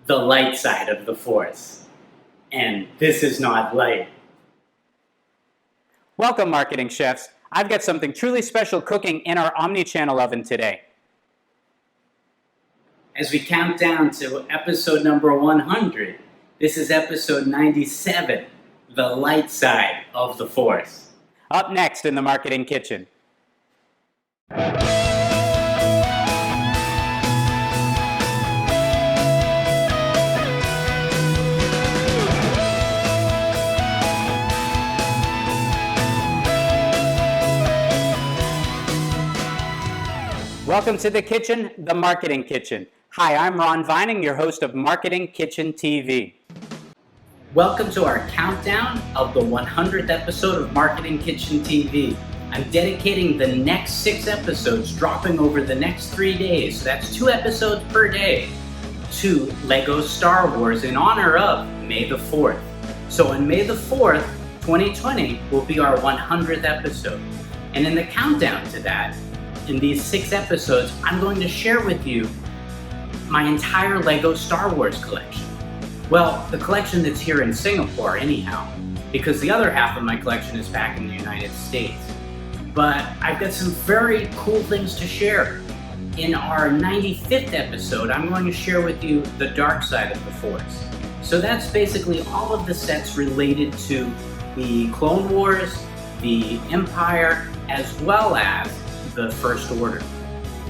the light side of the Force. And this is not light. Welcome, marketing chefs. I've got something truly special cooking in our Omni-Channel oven today. As we count down to episode number 100, this is episode 97, the light side of the Force. Up next in the Marketing Kitchen. Welcome to the kitchen, the Marketing Kitchen. Hi, I'm Ron Vining, your host of Marketing Kitchen TV. Welcome to our countdown of the 100th episode of Marketing Kitchen TV. I'm dedicating the next 6 episodes, dropping over the next 3 days, so that's 2 episodes per day, to LEGO Star Wars in honor of May the 4th. So on May the 4th, 2020 will be our 100th episode. And in the countdown to that, in these 6 episodes, I'm going to share with you my entire LEGO Star Wars collection. Well, the collection that's here in Singapore anyhow, because the other half of my collection is back in the United States. But I've got some very cool things to share. In our 95th episode, I'm going to share with you the dark side of the Force. So that's basically all of the sets related to the Clone Wars, the Empire, as well as the First Order.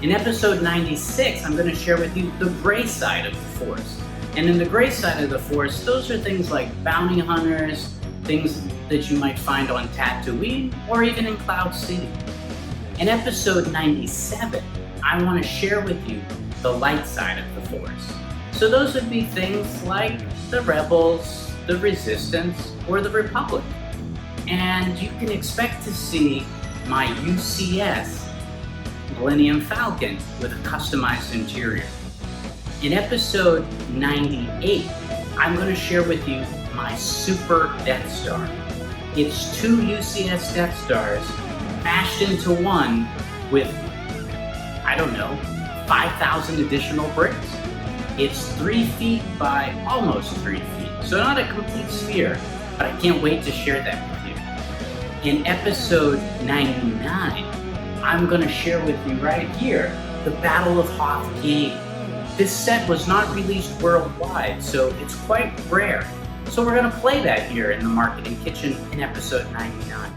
In episode 96, I'm going to share with you the gray side of the Force. And in the gray side of the Force, those are things like bounty hunters, things that you might find on Tatooine, or even in Cloud City. In episode 97, I want to share with you the light side of the Force. So those would be things like the Rebels, the Resistance, or the Republic. And you can expect to see my UCS Millennium Falcon with a customized interior. In episode 98, I'm going to share with you my Super Death Star. It's 2 UCS Death Stars mashed into one with, 5,000 additional bricks. It's 3 feet by almost 3 feet, so not a complete sphere, but I can't wait to share that with you. In episode 99, I'm going to share with you right here the Battle of Hoth Game. This set was not released worldwide, so it's quite rare. So we're going to play that here in the Marketing Kitchen in episode 99.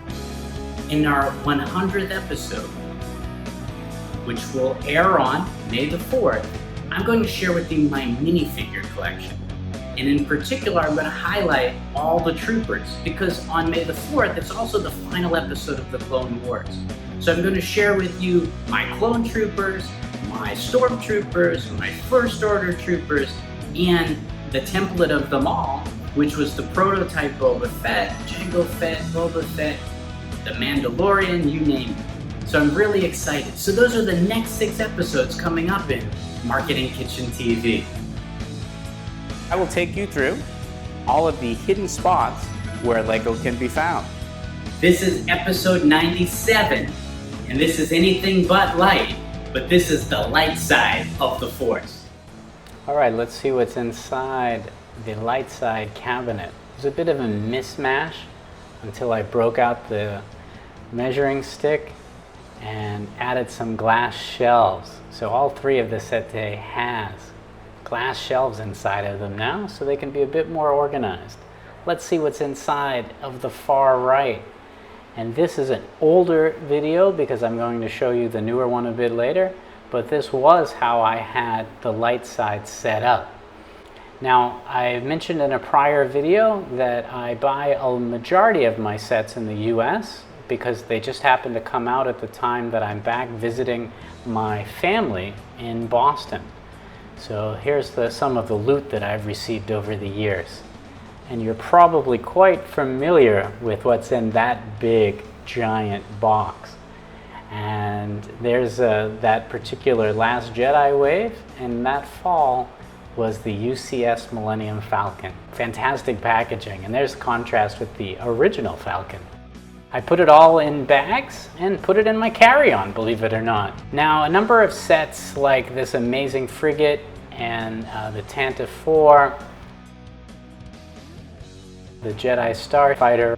In our 100th episode, which will air on May the 4th, I'm going to share with you my minifigure collection. And in particular, I'm going to highlight all the troopers, because on May the 4th, it's also the final episode of the Clone Wars. So I'm going to share with you my clone troopers, my stormtroopers, my First Order troopers, and the template of them all, which was the prototype Boba Fett, Jango Fett, Boba Fett, the Mandalorian, you name it. So I'm really excited. So those are the next 6 episodes coming up in Marketing Kitchen TV. I will take you through all of the hidden spots where LEGO can be found. This is episode 97, and this is anything but light, but this is the light side of the Force. All right, let's see what's inside the light side cabinet. There's a bit of a mismatch until I broke out the measuring stick and added some glass shelves. So all 3 of the set today has glass shelves inside of them now, so they can be a bit more organized. Let's see what's inside of the far right. And this is an older video because I'm going to show you the newer one a bit later, but this was how I had the light side set up. Now, I mentioned in a prior video that I buy a majority of my sets in the US because they just happen to come out at the time that I'm back visiting my family in Boston. So here's some of the loot that I've received over the years. And you're probably quite familiar with what's in that big, giant box. And there's that particular Last Jedi wave, and that fall was the UCS Millennium Falcon. Fantastic packaging, and there's contrast with the original Falcon. I put it all in bags and put it in my carry-on, believe it or not. Now, a number of sets like this amazing frigate and the Tantive 4, the Jedi Starfighter,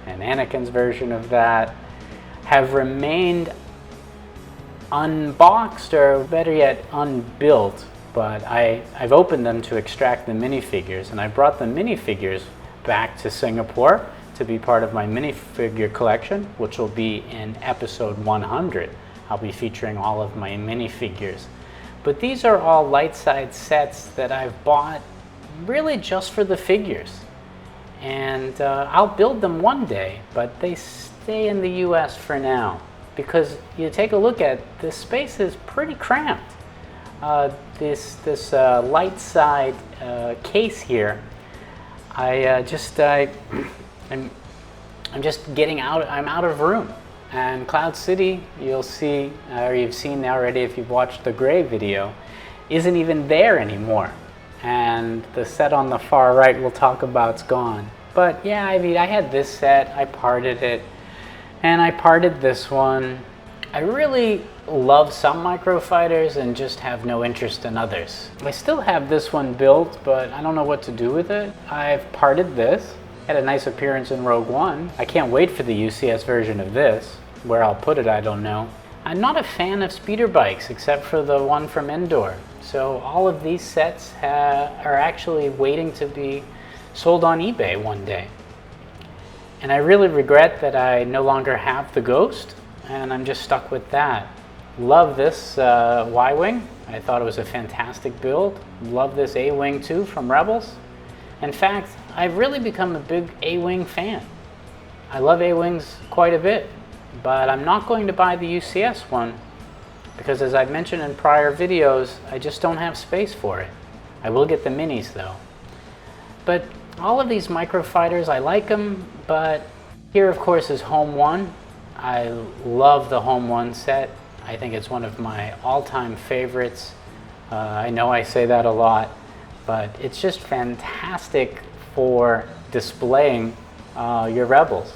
and Anakin's version of that have remained unboxed, or better yet, unbuilt. But I've opened them to extract the minifigures, and I brought the minifigures back to Singapore to be part of my minifigure collection, which will be in episode 100. I'll be featuring all of my minifigures. But these are all light side sets that I've bought really just for the figures. And I'll build them one day, but they stay in the US for now. Because you take a look at this space is pretty cramped. This light side case here, I'm just getting out. I'm out of room. And Cloud City, you'll see, or you've seen already if you've watched the gray video, isn't even there anymore. And the set on the far right we'll talk about's gone. But yeah, I mean, I had this set, I parted it, and I parted this one. I really love some microfighters and just have no interest in others. I still have this one built, but I don't know what to do with it. I've parted this. Had a nice appearance in Rogue One. I can't wait for the UCS version of this. Where I'll put it, I don't know. I'm not a fan of speeder bikes, except for the one from Endor. So all of these sets are actually waiting to be sold on eBay one day. And I really regret that I no longer have the Ghost, and I'm just stuck with that. Love this Y-Wing. I thought it was a fantastic build. Love this A-Wing too from Rebels. In fact, I've really become a big A-Wing fan. I love A-Wings quite a bit, but I'm not going to buy the UCS one because, as I've mentioned in prior videos, I just don't have space for it. I will get the minis though. But all of these microfighters, I like them, but here of course is HomeOne. I love the HomeOne set. I think it's one of my all-time favorites. I know I say that a lot, but it's just fantastic for displaying your Rebels.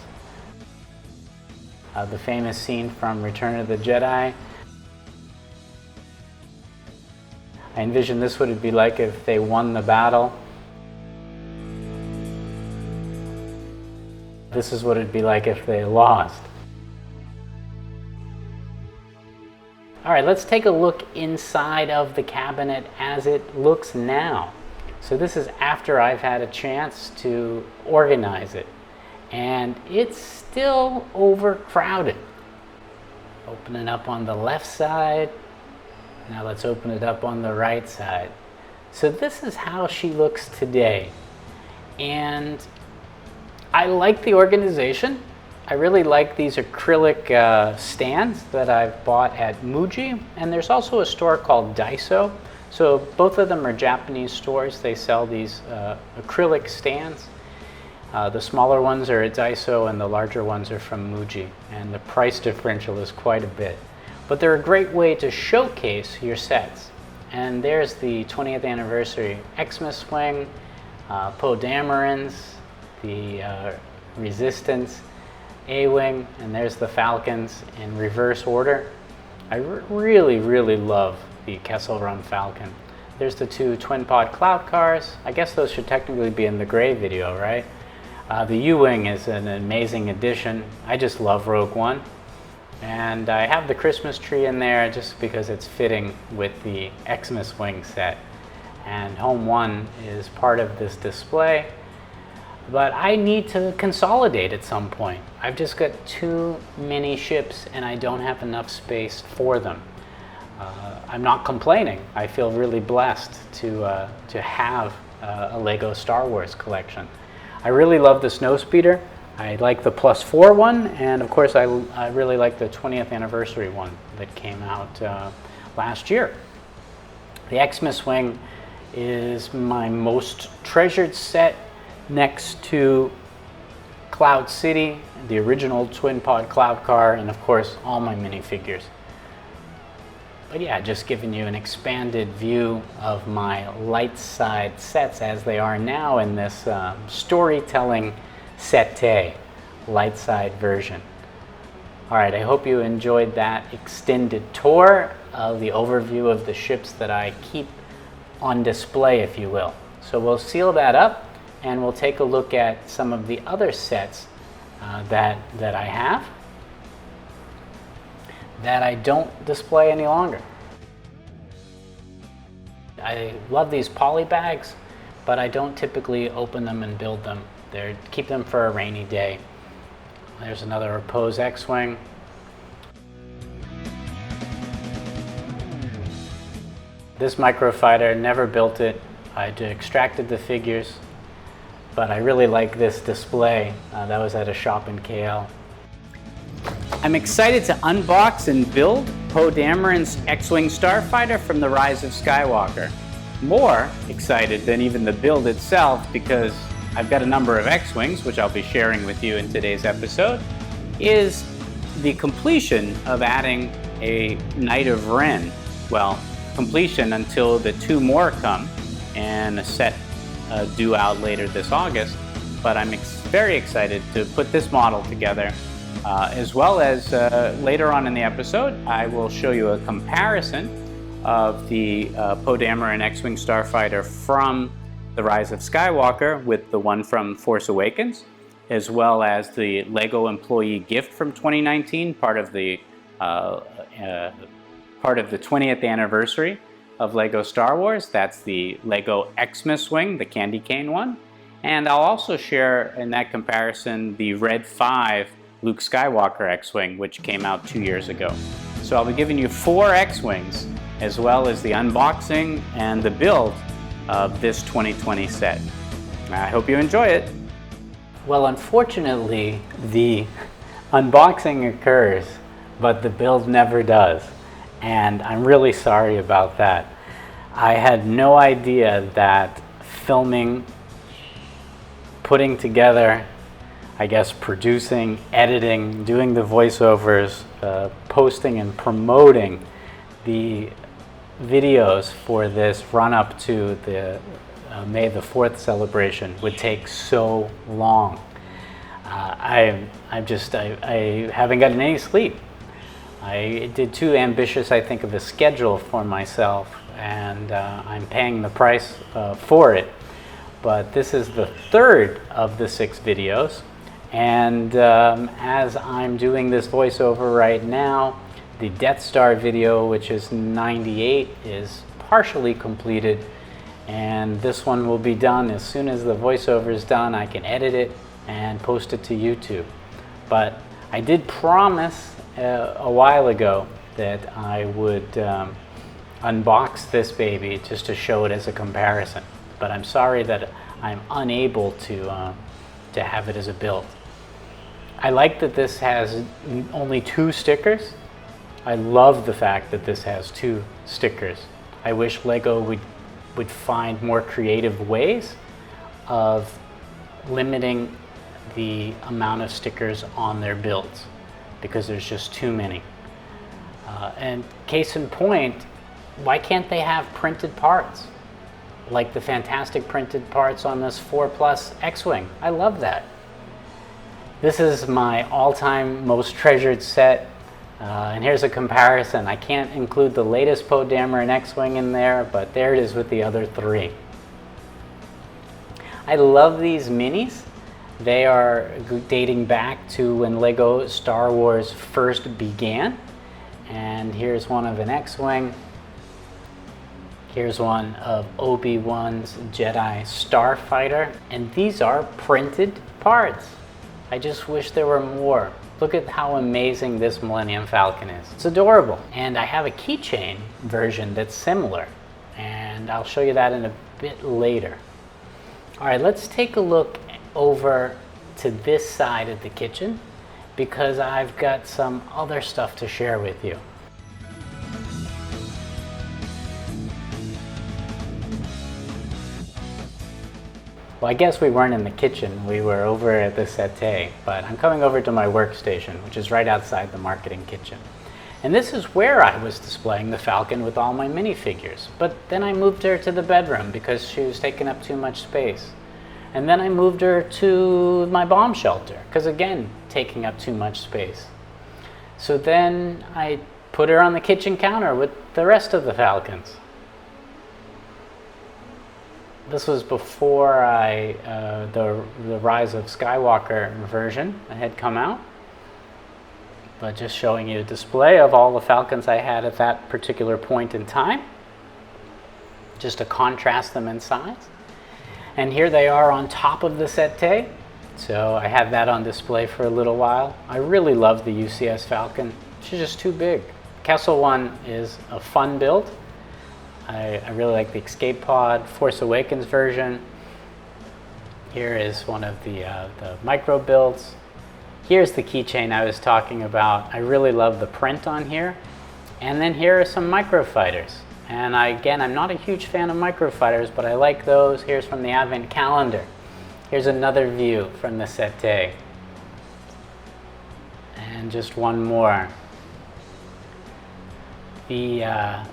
The famous scene from Return of the Jedi. I envision this would be like if they won the battle. This is what it'd be like if they lost. All right, let's take a look inside of the cabinet as it looks now. So this is after I've had a chance to organize it, and it's still overcrowded. Open it up on the left side. Now let's open it up on the right side. So this is how she looks today. And I like the organization. I really like these acrylic stands that I've bought at Muji, and there's also a store called Daiso. So both of them are Japanese stores. They sell these acrylic stands. The smaller ones are at Daiso and the larger ones are from Muji, and the price differential is quite a bit. But they're a great way to showcase your sets. And there's the 20th anniversary Xmas wing, Poe Dameron's, the Resistance A-Wing, and there's the Falcons in reverse order. I really love the Kessel Run Falcon. There's the two twin pod cloud cars. I guess those should technically be in the gray video, right? The U-Wing is an amazing addition. I just love Rogue One. And I have the Christmas tree in there just because it's fitting with the Xmas wing set. And HomeOne is part of this display. But I need to consolidate at some point. I've just got too many ships and I don't have enough space for them. I'm not complaining. I feel really blessed to have a Lego Star Wars collection. I really love the Snowspeeder. I like the +4 one, and of course I really like the 20th anniversary one that came out last year. The Xmas wing is my most treasured set, next to Cloud City, the original twin pod cloud car, and of course all my minifigures. But yeah, just giving you an expanded view of my light side sets as they are now in this storytelling sette light side version. All right, I hope you enjoyed that extended tour of the overview of the ships that I keep on display, if you will. So we'll seal that up and we'll take a look at some of the other sets that I have that I don't display any longer. I love these poly bags, but I don't typically open them and build them. Keep them for a rainy day. There's another Repose X-Wing. This microfighter, never built it. I extracted the figures, but I really like this display. That was at a shop in KL. I'm excited to unbox and build Poe Dameron's X-Wing Starfighter from The Rise of Skywalker. More excited than even the build itself, because I've got a number of X-Wings, which I'll be sharing with you in today's episode, is the completion of adding a Knight of Ren. Well, completion until the 2 more come, and a set due out later this August. But I'm very excited to put this model together. As well as later on in the episode, I will show you a comparison of the Poe Dameron X-Wing Starfighter from The Rise of Skywalker with the one from Force Awakens, as well as the LEGO employee gift from 2019, part of the 20th anniversary of LEGO Star Wars. That's the LEGO Xmas Wing, the candy cane one. And I'll also share in that comparison the Red 5 Luke Skywalker X-Wing, which came out 2 years ago. So I'll be giving you 4 X-Wings, as well as the unboxing and the build of this 2020 set. I hope you enjoy it. Well, unfortunately, the unboxing occurs, but the build never does. And I'm really sorry about that. I had no idea that filming, putting together, I guess producing, editing, doing the voiceovers, posting and promoting the videos for this run-up to the May the 4th celebration would take so long. I haven't gotten any sleep. I did too ambitious, I think, of a schedule for myself, and I'm paying the price for it. But this is the 3rd of the 6 videos. And as I'm doing this voiceover right now, the Death Star video, which is 98, is partially completed, and this one will be done as soon as the voiceover is done. I can edit it and post it to YouTube. But I did promise a while ago that I would unbox this baby just to show it as a comparison. But I'm sorry that I'm unable to have it as a build. I like that this has only 2 stickers. I love the fact that this has 2 stickers. I wish LEGO would find more creative ways of limiting the amount of stickers on their builds, because there's just too many. And case in point, why can't they have printed parts? Like the fantastic printed parts on this 4+ X-Wing. I love that. This is my all-time most treasured set, and here's a comparison. I can't include the latest Poe Dameron X-Wing in there, but there it is with the other 3. I love these minis. They are dating back to when LEGO Star Wars first began. And here's one of an X-Wing. Here's one of Obi-Wan's Jedi Starfighter. And these are printed parts. I just wish there were more. Look at how amazing this Millennium Falcon is. It's adorable. And I have a keychain version that's similar, and I'll show you that in a bit later. All right, let's take a look over to this side of the kitchen, because I've got some other stuff to share with you. Well, I guess we weren't in the kitchen, we were over at the settee, but I'm coming over to my workstation, which is right outside the marketing kitchen. And this is where I was displaying the Falcon with all my minifigures. But then I moved her to the bedroom because she was taking up too much space. And then I moved her to my bomb shelter, because again, taking up too much space. So then I put her on the kitchen counter with the rest of the Falcons. This was before the Rise of Skywalker version had come out. But just showing you a display of all the Falcons I had at that particular point in time, just to contrast them in size. And here they are on top of the settee. So I had that on display for a little while. I really love the UCS Falcon. She's just too big. Kessel one is a fun build. I really like the Escape Pod, Force Awakens version. Here is one of the micro builds. Here's the keychain I was talking about. I really love the print on here. And then here are some microfighters. And again, I'm not a huge fan of microfighters, but I like those. Here's from the Advent calendar. Here's another view from the settee. And just one more. The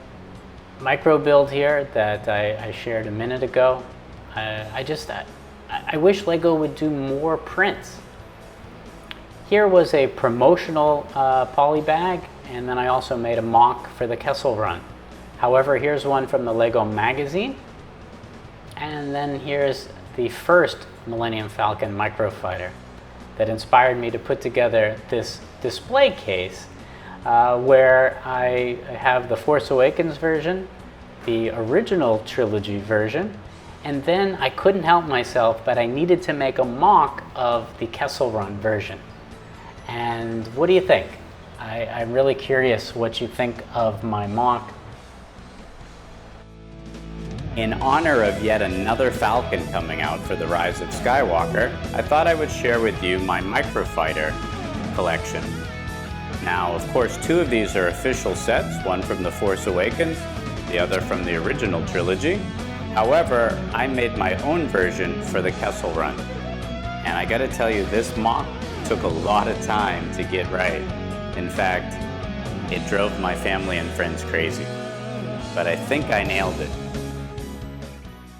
micro build here that I shared a minute ago. I wish LEGO would do more prints. Here was a promotional poly bag, and then I also made a mock for the Kessel Run. However, here's one from the LEGO magazine, and then here's the first Millennium Falcon microfighter that inspired me to put together this display case where I have the Force Awakens version, the original trilogy version, and then I couldn't help myself, but I needed to make a mock of the Kessel Run version. And what do you think? I'm really curious what you think of my mock. In honor of yet another Falcon coming out for the Rise of Skywalker, I thought I would share with you my microfighter collection. Now, of course, two of these are official sets, one from The Force Awakens, the other from the original trilogy. However, I made my own version for the Kessel Run. And I gotta tell you, this mock took a lot of time to get right. In fact, it drove my family and friends crazy. But I think I nailed it.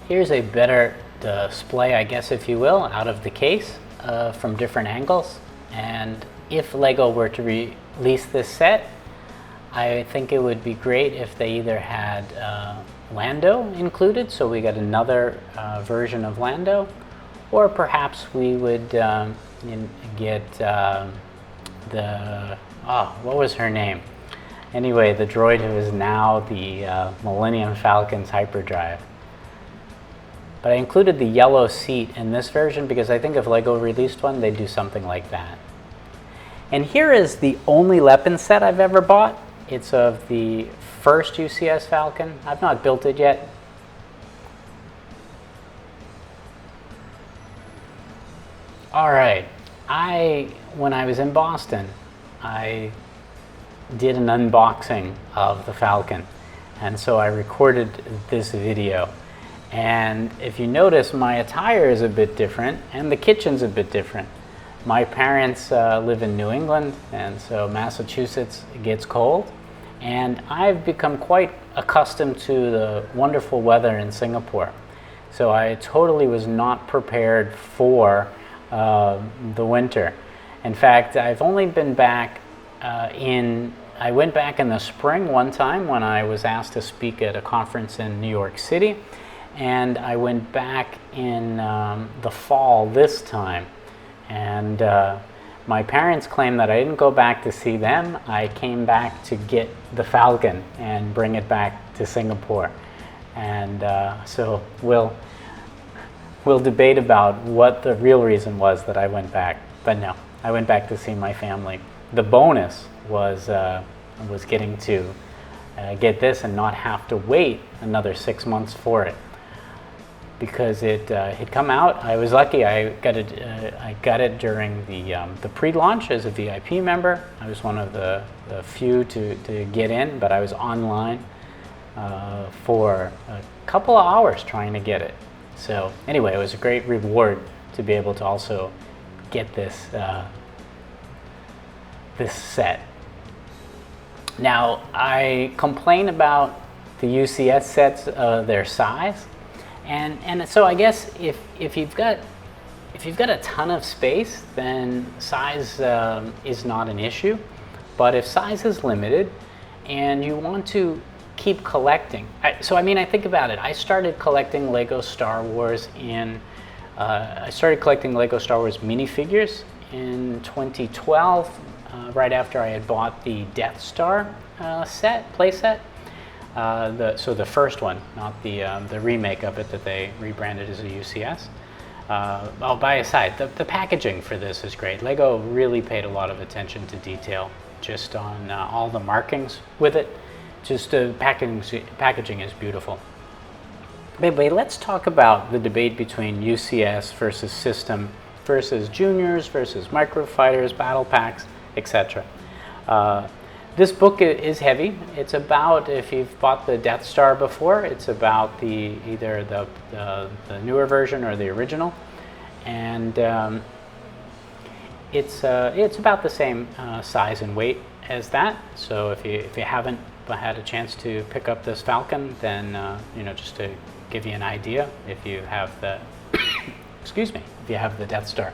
Here's a better display, I guess, if you will, out of the case from different angles. And if LEGO were to release this set, I think it would be great if they either had Lando included, so we got another version of Lando, or perhaps we would get what was her name? Anyway, the droid who is now the Millennium Falcon's hyperdrive. But I included the yellow seat in this version because I think if LEGO released one, they'd do something like that. And here is the only weapon set I've ever bought. It's of the first UCS Falcon. I've not built it yet. All right, when I was in Boston, I did an unboxing of the Falcon, and so I recorded this video. And if you notice, my attire is a bit different, and the kitchen's a bit different. My parents live in New England, and so Massachusetts gets cold, and I've become quite accustomed to the wonderful weather in Singapore. So I totally was not prepared for the winter. In fact, I've only been back I went back in the spring one time when I was asked to speak at a conference in New York City, and I went back in the fall this time. And my parents claim that I didn't go back to see them. I came back to get the Falcon and bring it back to Singapore. And so we'll debate about what the real reason was that I went back. But no, I went back to see my family. The bonus was getting to get this and not have to wait another 6 months for it, because it had come out. I was lucky. I got it during the pre-launch as a VIP member. I was one of the few to get in, but I was online for a couple of hours trying to get it. So anyway, it was a great reward to be able to also get this this set. Now, I complain about the UCS sets, their size, and so I guess if you've got a ton of space, then size is not an issue. But if size is limited and you want to keep collecting, I think about it. I started collecting Lego Star Wars minifigures in 2012, right after I had bought the Death Star playset. So the first one, not the remake of it that they rebranded as a UCS. By aside, the packaging for this is great. Lego really paid a lot of attention to detail, just on all the markings with it. Just packaging is beautiful. Anyway, let's talk about the debate between UCS versus system versus juniors versus microfighters, battle packs, etc. This book is heavy. It's about, if you've bought the Death Star before, it's about either the newer version or the original, and it's about the same size and weight as that. So if you haven't had a chance to pick up this Falcon, then just to give you an idea, if you have the excuse me, if you have the Death Star.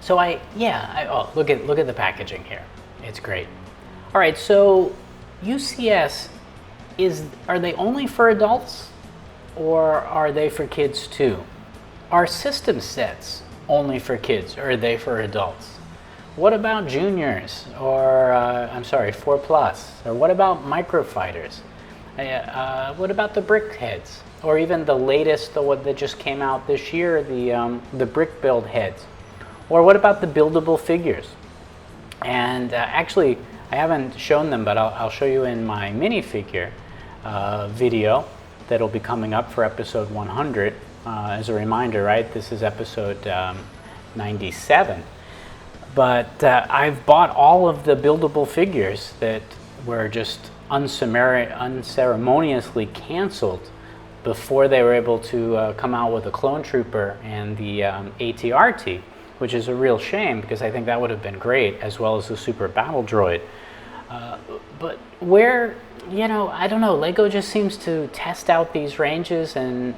Look at the packaging here. It's great. All right, so UCS, are they only for adults, or are they for kids too? Are system sets only for kids, or are they for adults? What about juniors, or 4+? Or what about microfighters? What about the brick heads, or even the latest, the one that just came out this year, the brick build heads? Or what about the buildable figures? And actually, I haven't shown them, but I'll show you in my minifigure video that'll be coming up for episode 100. As a reminder, right, this is episode 97. But I've bought all of the buildable figures that were just unceremoniously canceled before they were able to come out with the Clone Trooper and the ATRT, which is a real shame, because I think that would have been great, as well as the Super Battle Droid. But where, I don't know, Lego just seems to test out these ranges and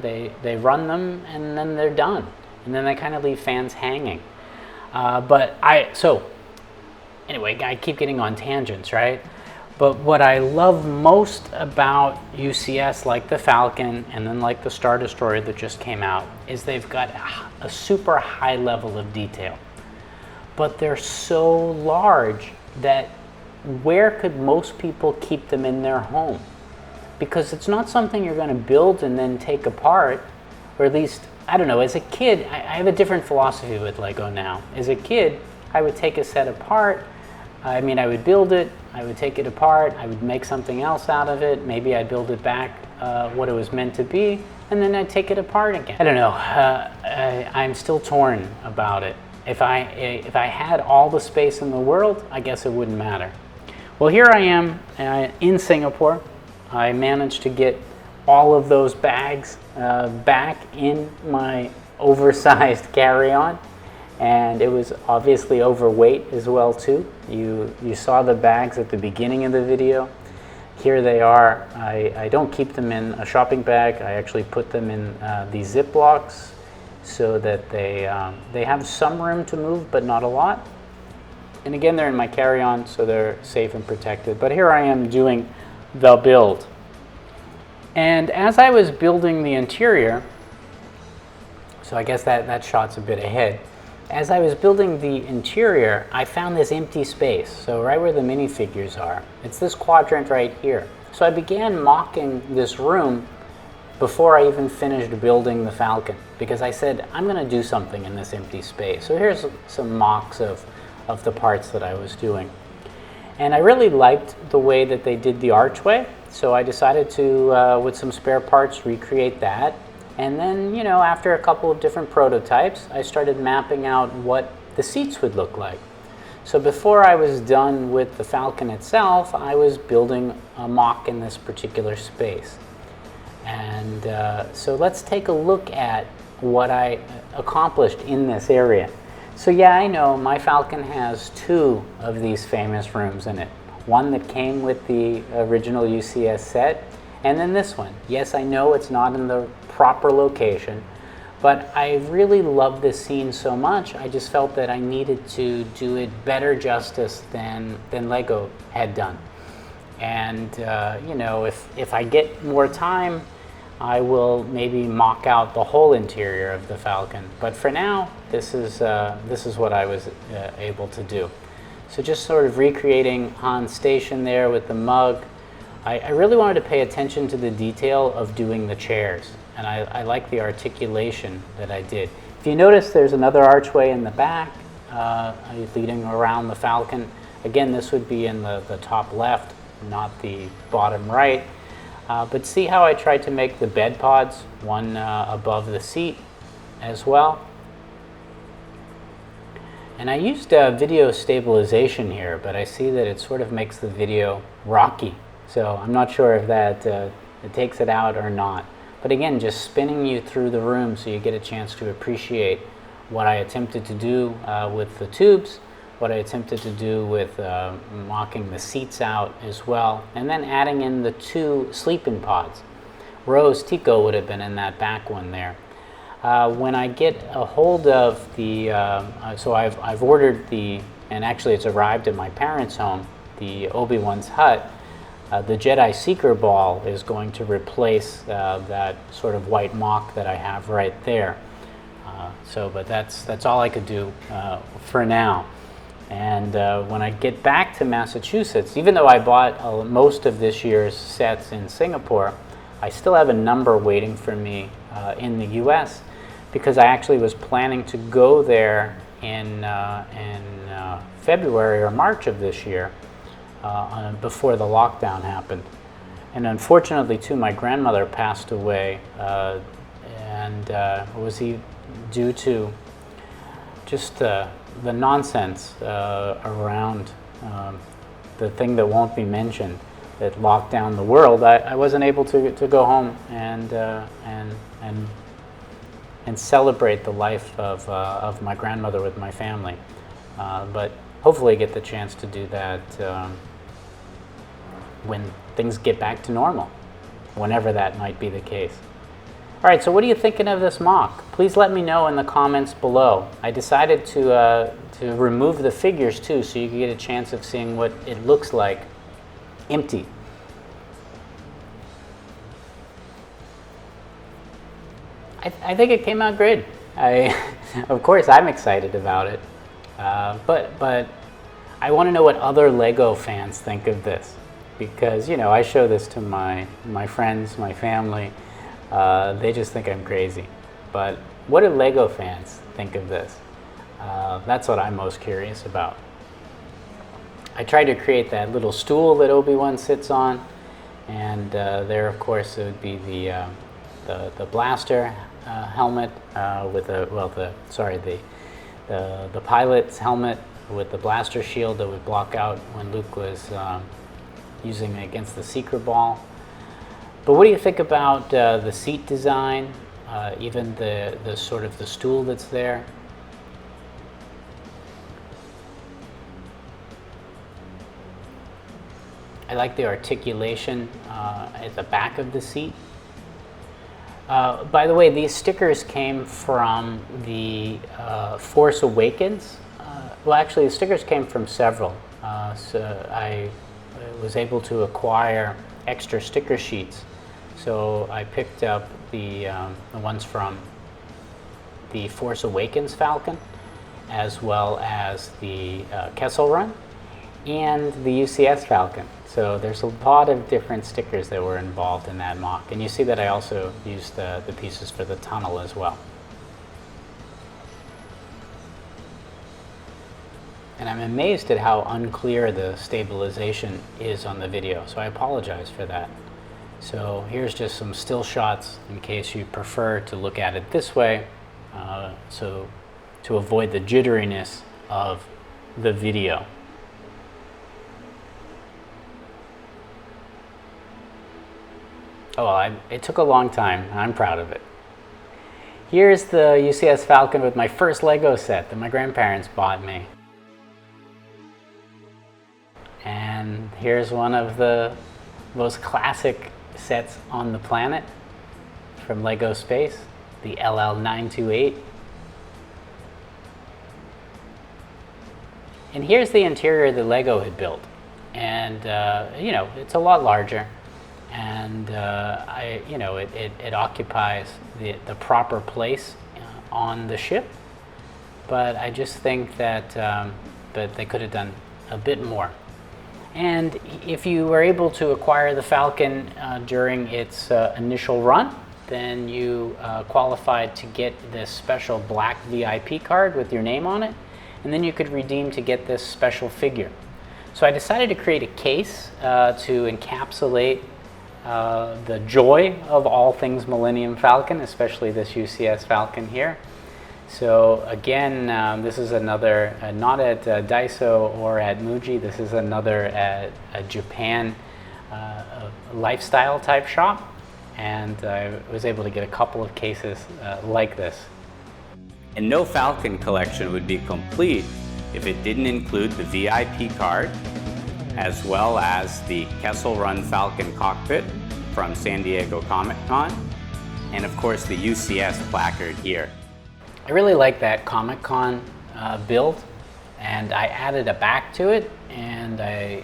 they run them and then they're done. And then they kind of leave fans hanging. Anyway, I keep getting on tangents, right? But what I love most about UCS, like the Falcon and then like the Star Destroyer that just came out, is they've got a super high level of detail. But they're so large that where could most people keep them in their home? Because it's not something you're going to build and then take apart, or at least, I don't know, as a kid, I have a different philosophy with Lego now. As a kid, I would take a set apart. I would build it, I would take it apart, I would make something else out of it, maybe I'd build it back what it was meant to be, and then I'd take it apart again. I don't know, I'm still torn about it. If I had all the space in the world, I guess it wouldn't matter. Well, here I am in Singapore. I managed to get all of those bags back in my oversized carry-on. And it was obviously overweight as well too. You saw the bags at the beginning of the video. Here they are. I don't keep them in a shopping bag. I actually put them in these Ziplocs so that they have some room to move, but not a lot. And again, they're in my carry-on, so they're safe and protected. But here I am doing the build. And as I was building the interior, so I guess that shot's a bit ahead. As I was building the interior, I found this empty space. So right where the minifigures are, it's this quadrant right here. So I began mocking this room before I even finished building the Falcon, because I said, I'm going to do something in this empty space. So here's some mocks of the parts that I was doing. And I really liked the way that they did the archway. So I decided to, with some spare parts, recreate that. And then, after a couple of different prototypes, I started mapping out what the seats would look like. So before I was done with the Falcon itself, I was building a mock in this particular space. And so let's take a look at what I accomplished in this area. So yeah, I know my Falcon has 2 of these famous rooms in it. One that came with the original UCS set, and then this one. Yes, I know it's not in the proper location, But I really love this scene so much, I just felt that I needed to do it better justice than Lego had done. And you know, if I get more time, I will maybe mock out the whole interior of the Falcon. But for now, this is what I was able to do. So just sort of recreating Han's station there with the mug. I really wanted to pay attention to the detail of doing the chairs. And I like the articulation that I did. If you notice, there's another archway in the back leading around the Falcon. Again, this would be in the top left, not the bottom right. But see how I tried to make the bed pods one above the seat as well. And I used video stabilization here, but I see that it sort of makes the video rocky. So I'm not sure if that it takes it out or not. But again, just spinning you through the room so you get a chance to appreciate what I attempted to do with the tubes, what I attempted to do with mocking the seats out as well, and then adding in the 2 sleeping pods. Rose Tico would have been in that back one there. When I get a hold of the, so I've ordered and actually it's arrived at my parents' home, the Obi-Wan's hut. The Jedi Seeker ball is going to replace that sort of white mock that I have right there. But that's all I could do for now. And when I get back to Massachusetts, even though I bought most of this year's sets in Singapore, I still have a number waiting for me in the US, because I actually was planning to go there in February or March of this year. Before the lockdown happened. And unfortunately too, my grandmother passed away, and was due to just the nonsense around the thing that won't be mentioned that locked down the world. I wasn't able to go home and celebrate the life of my grandmother with my family, but hopefully get the chance to do that when things get back to normal, whenever that might be the case. All right, so what are you thinking of this mock? Please let me know in the comments below. I decided to remove the figures too, so you can get a chance of seeing what it looks like empty. I think it came out great. Of course, I'm excited about it, but I want to know what other Lego fans think of this. Because, you know, I show this to my friends, my family, they just think I'm crazy. But what do Lego fans think of this? That's what I'm most curious about. I tried to create that little stool that Obi-Wan sits on, and there, of course, it would be the blaster helmet with the pilot's helmet with the blaster shield that would block out when Luke was using it against the Seeker ball. But what do you think about the seat design, even the sort of the stool that's there? I like the articulation at the back of the seat. By the way, these stickers came from the Force Awakens. Well, actually, the stickers came from several. So I was able to acquire extra sticker sheets. So I picked up the ones from the Force Awakens Falcon, as well as the Kessel Run, and the UCS Falcon. So there's a lot of different stickers that were involved in that mock. And you see that I also used the pieces for the tunnel as well. And I'm amazed at how unclear the stabilization is on the video, so I apologize for that. So here's just some still shots in case you prefer to look at it this way, so to avoid the jitteriness of the video. Oh, well, it took a long time, and I'm proud of it. Here's the UCS Falcon with my first Lego set that my grandparents bought me. And here's one of the most classic sets on the planet from Lego Space. the LL928. And here's the interior that Lego had built. And, you know, it's a lot larger. And, you know, it occupies the proper place on the ship. But I just think that they could have done a bit more. And if you were able to acquire the Falcon during its initial run, then you qualified to get this special black VIP card with your name on it, and then you could redeem to get this special figure. So I decided to create a case to encapsulate the joy of all things Millennium Falcon, especially this UCS Falcon here. So again, this is another, not at Daiso or at Muji, this is another at a Japan lifestyle type shop, and I was able to get a couple of cases like this. And no Falcon collection would be complete if it didn't include the VIP card, as well as the Kessel Run Falcon cockpit from San Diego Comic-Con, and of course the UCS placard here. I really like that Comic-Con build, and I added a back to it, and I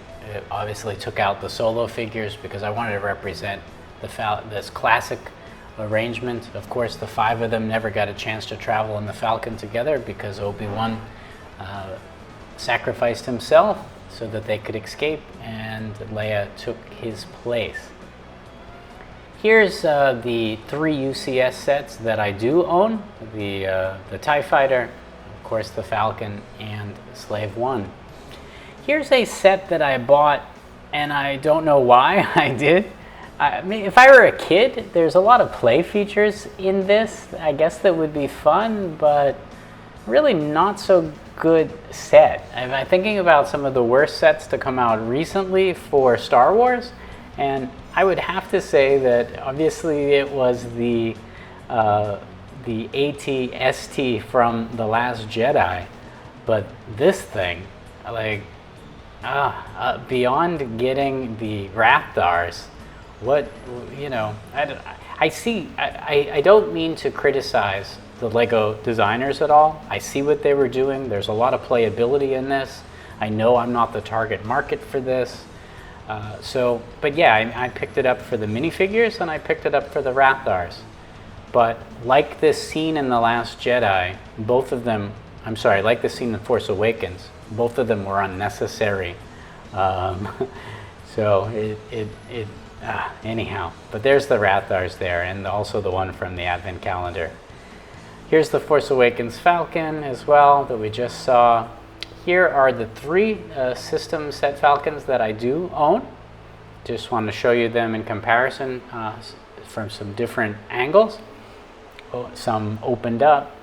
obviously took out the solo figures because I wanted to represent this classic arrangement. Of course, the 5 of them never got a chance to travel in the Falcon together because Obi-Wan sacrificed himself so that they could escape, and Leia took his place. Here's the 3 UCS sets that I do own, the TIE Fighter, of course the Falcon, and Slave One. Here's a set that I bought, and I don't know why I did. I mean, if I were a kid, there's a lot of play features in this. I guess that would be fun, but really not so good set. I'm thinking about some of the worst sets to come out recently for Star Wars, and I would have to say that obviously it was the AT-ST from The Last Jedi, but this thing, like, beyond getting the Raptors, what, you know, I don't mean to criticize the Lego designers at all. I see what they were doing. There's a lot of playability in this. I know I'm not the target market for this. But yeah, I picked it up for the minifigures and I picked it up for the Raptors. But like this scene in The Last Jedi, both of them, I'm sorry, like the scene in Force Awakens, both of them were unnecessary. Anyhow, but there's the Raptors there, and also the one from the Advent calendar. Here's the Force Awakens Falcon as well that we just saw. Here are the 3 system set Falcons that I do own. Just want to show you them in comparison from some different angles. Some opened up.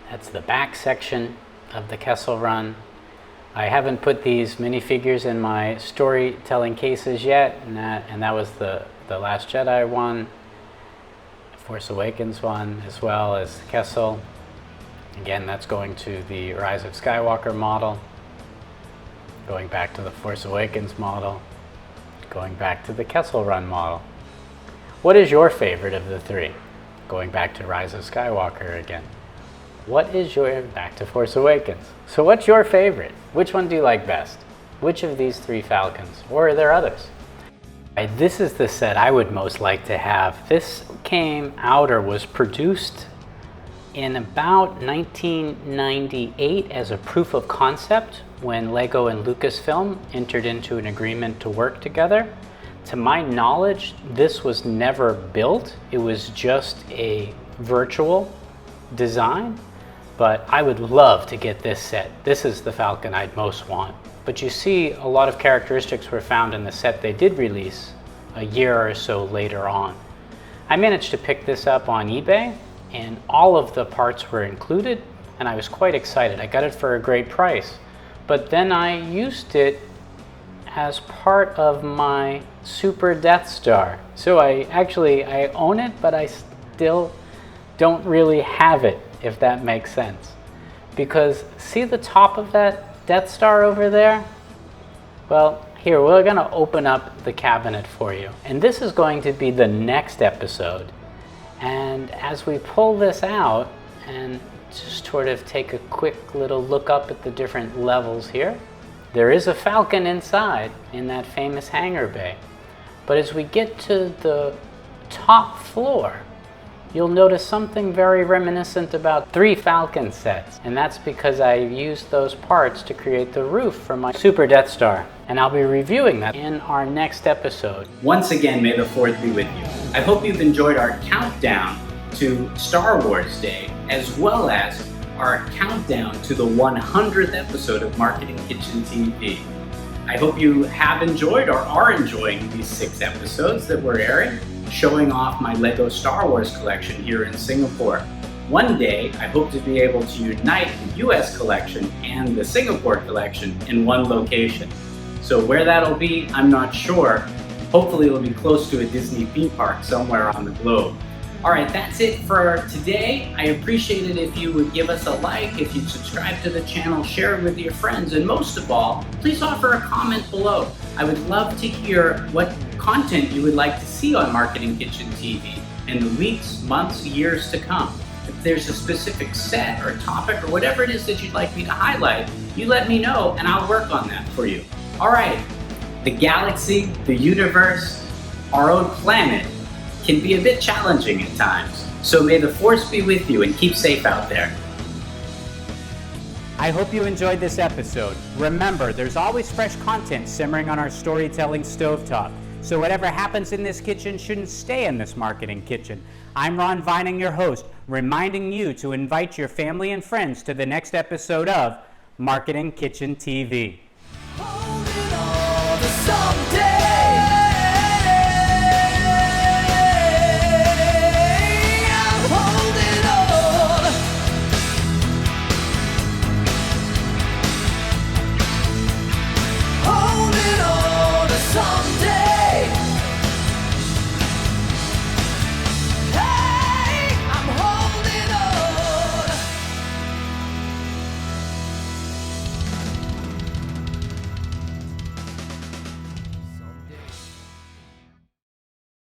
That's the back section of the Kessel Run. I haven't put these minifigures in my storytelling cases yet, and that was the Last Jedi one, Force Awakens one, as well as Kessel. Again, that's going to the Rise of Skywalker model, going back to the Force Awakens model, going back to the Kessel Run model. What is your favorite of the 3? Going back to Rise of Skywalker again. What is your, back to Force Awakens. So what's your favorite? Which one do you like best? Which of these 3 Falcons? Or are there others? This is the set I would most like to have. This came out or was produced in about 1998 as a proof of concept when Lego and Lucasfilm entered into an agreement to work together. To my knowledge, this was never built. It was just a virtual design, but I would love to get this set. This is the Falcon I'd most want. But you see a lot of characteristics were found in the set they did release a year or so later on. I managed to pick this up on eBay, and all of the parts were included, and I was quite excited. I got it for a great price, but then I used it as part of my Super Death Star. So I own it, but I still don't really have it, if that makes sense. Because see the top of that Death Star over there? Well, here, we're gonna open up the cabinet for you. And this is going to be the next episode. And as we pull this out and just sort of take a quick little look up at the different levels here, there is a Falcon inside in that famous hangar bay. But as we get to the top floor, you'll notice something very reminiscent about 3 Falcon sets. And that's because I used those parts to create the roof for my Super Death Star. And I'll be reviewing that in our next episode. Once again, may the 4th be with you. I hope you've enjoyed our countdown to Star Wars Day, as well as our countdown to the 100th episode of Marketing Kitchen TV. I hope you have enjoyed or are enjoying these 6 episodes that we're airing, showing off my Lego Star Wars collection here in Singapore. One day, I hope to be able to unite the US collection and the Singapore collection in one location. So where that'll be, I'm not sure. Hopefully it'll be close to a Disney theme park somewhere on the globe. All right, that's it for today. I appreciate it if you would give us a like, if you'd subscribe to the channel, share it with your friends, and most of all, please offer a comment below. I would love to hear what content you would like to see on Marketing Kitchen TV in the weeks, months, years to come. If there's a specific set or topic or whatever it is that you'd like me to highlight, you let me know and I'll work on that for you. All right, the galaxy, the universe, our own planet can be a bit challenging at times. So may the force be with you and keep safe out there. I hope you enjoyed this episode. Remember, there's always fresh content simmering on our storytelling stovetop. So whatever happens in this kitchen shouldn't stay in this marketing kitchen. I'm Ron Vining, your host, reminding you to invite your family and friends to the next episode of Marketing Kitchen TV. Holding all the